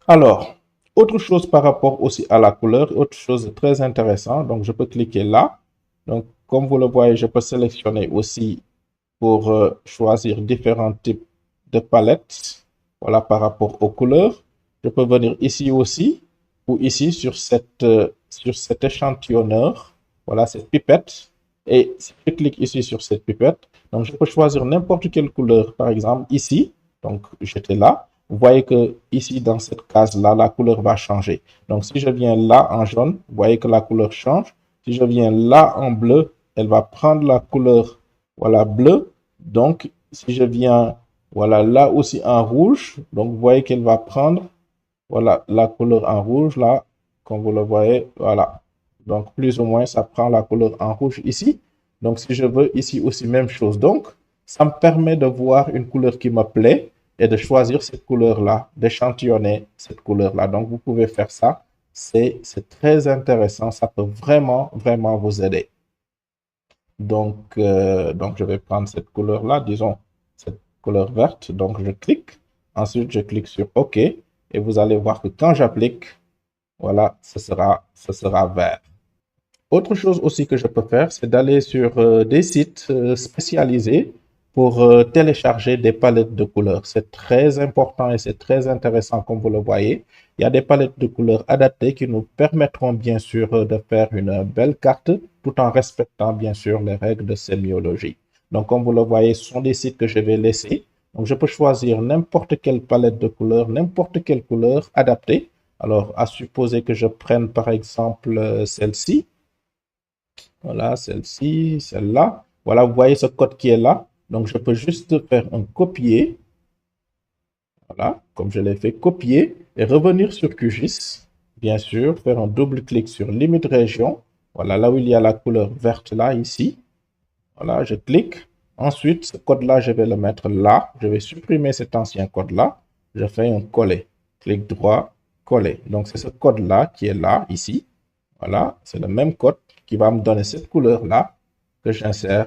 Alors, autre chose par rapport aussi à la couleur, autre chose de très intéressant. Donc, je peux cliquer là. Donc, comme vous le voyez, je peux sélectionner aussi pour choisir différents types de palettes. Voilà, par rapport aux couleurs. Je peux venir ici aussi ou ici sur cet échantillonneur. Voilà, cette pipette. Et si je clique ici sur cette pipette, donc je peux choisir n'importe quelle couleur. Par exemple, ici, donc j'étais là. Vous voyez que ici, dans cette case-là, la couleur va changer. Donc, si je viens là en jaune, vous voyez que la couleur change. Si je viens là en bleu, elle va prendre la couleur, voilà, bleu. Donc, si je viens, voilà, là aussi en rouge, donc vous voyez qu'elle va prendre, voilà, la couleur en rouge, là, comme vous le voyez, voilà. Donc, plus ou moins, ça prend la couleur en rouge ici. Donc, si je veux, ici aussi, même chose. Donc, ça me permet de voir une couleur qui me plaît et de choisir cette couleur-là, d'échantillonner cette couleur-là. Donc, vous pouvez faire ça. C'est très intéressant. Ça peut vraiment, vraiment vous aider. Donc, je vais prendre cette couleur-là, disons cette couleur verte. Donc, je clique. Ensuite, je clique sur OK. Et vous allez voir que quand j'applique, voilà, ce sera vert. Autre chose aussi que je peux faire, c'est d'aller sur des sites spécialisés pour télécharger des palettes de couleurs. C'est très important et c'est très intéressant comme vous le voyez. Il y a des palettes de couleurs adaptées qui nous permettront bien sûr de faire une belle carte tout en respectant bien sûr les règles de sémiologie. Donc comme vous le voyez, ce sont des sites que je vais laisser. Donc je peux choisir n'importe quelle palette de couleurs, n'importe quelle couleur adaptée. Alors à supposer que je prenne par exemple celle-ci. Voilà, celle-ci, celle-là. Voilà, vous voyez ce code qui est là. Donc, je peux juste faire un copier. Voilà, comme je l'ai fait, copier et revenir sur QGIS. Bien sûr, faire un double clic sur limite région. Voilà, là où il y a la couleur verte là, ici. Voilà, je clique. Ensuite, ce code-là, je vais le mettre là. Je vais supprimer cet ancien code-là. Je fais un coller. Clic droit, coller. Donc, c'est ce code-là qui est là, ici. Voilà, c'est le même code qui va me donner cette couleur-là que j'insère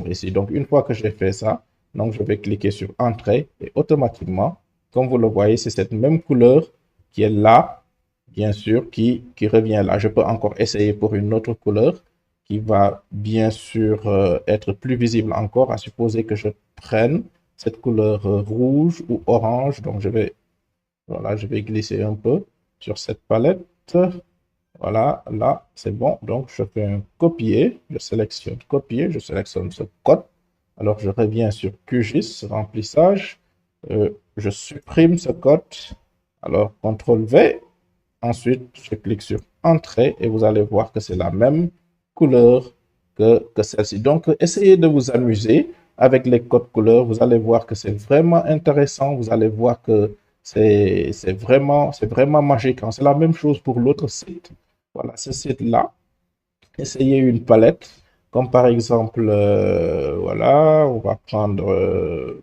ici. Donc, une fois que j'ai fait ça, donc je vais cliquer sur Entrée et automatiquement, comme vous le voyez, c'est cette même couleur qui est là, bien sûr, qui revient là. Je peux encore essayer pour une autre couleur qui va bien sûr être plus visible encore, à supposer que je prenne cette couleur rouge ou orange. Donc, voilà, je vais glisser un peu sur cette palette. Voilà, là, c'est bon. Donc, je fais un copier. Je sélectionne copier. Je sélectionne ce code. Alors, je reviens sur QGIS, remplissage. Je supprime ce code. Alors, CTRL V. Ensuite, je clique sur Entrée et vous allez voir que c'est la même couleur que celle-ci. Donc, essayez de vous amuser avec les codes couleurs. Vous allez voir que c'est vraiment intéressant. Vous allez voir que c'est vraiment magique, hein. C'est la même chose pour l'autre site. Voilà, ce site-là. Essayez une palette, comme par exemple, voilà, on va prendre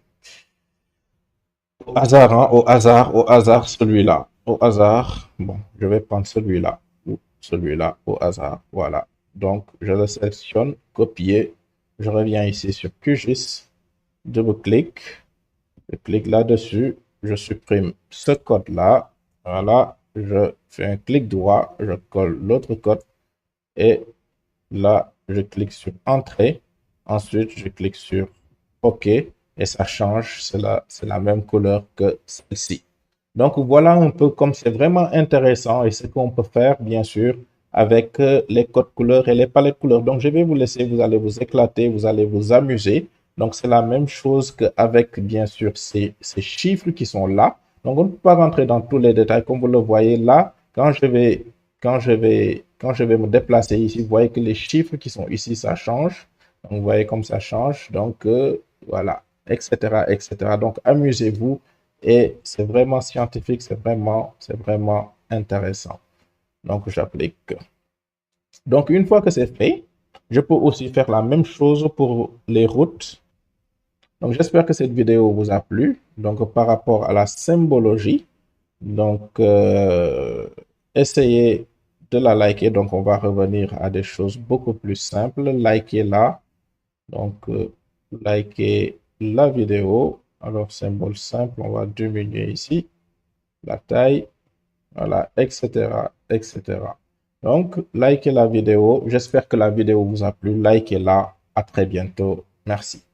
au hasard, hein, au hasard, celui-là. Au hasard, bon, je vais prendre celui-là ou celui-là au hasard. Voilà. Donc, je le sélectionne, copier. Je reviens ici sur QGIS, double-clic, je clique là-dessus, je supprime ce code-là. Voilà, je fais un clic droit, je colle l'autre code et là, je clique sur Entrée. Ensuite, je clique sur OK et ça change. C'est la même couleur que celle-ci. Donc, voilà un peu comme c'est vraiment intéressant et ce qu'on peut faire, bien sûr, avec les codes couleurs et les palettes couleurs. Donc, je vais vous laisser, vous allez vous éclater, vous allez vous amuser. Donc, c'est la même chose qu'avec, bien sûr, ces chiffres qui sont là. Donc, on ne peut pas rentrer dans tous les détails. Comme vous le voyez là, quand je vais me déplacer ici, vous voyez que les chiffres qui sont ici, ça change. Donc, vous voyez comme ça change. Donc, voilà, etc., etc. Donc, amusez-vous et c'est vraiment scientifique, c'est vraiment intéressant. Donc, j'applique. Donc, une fois que c'est fait, je peux aussi faire la même chose pour les routes. Donc, j'espère que cette vidéo vous a plu. Donc, par rapport à la symbologie, donc, essayez de la liker. Donc, on va revenir à des choses beaucoup plus simples. Likez là. Donc, likez la vidéo. Alors, symbole simple, on va diminuer ici. la taille, voilà, etc., etc. Donc, likez la vidéo. J'espère que la vidéo vous a plu. Likez-la. À très bientôt. Merci.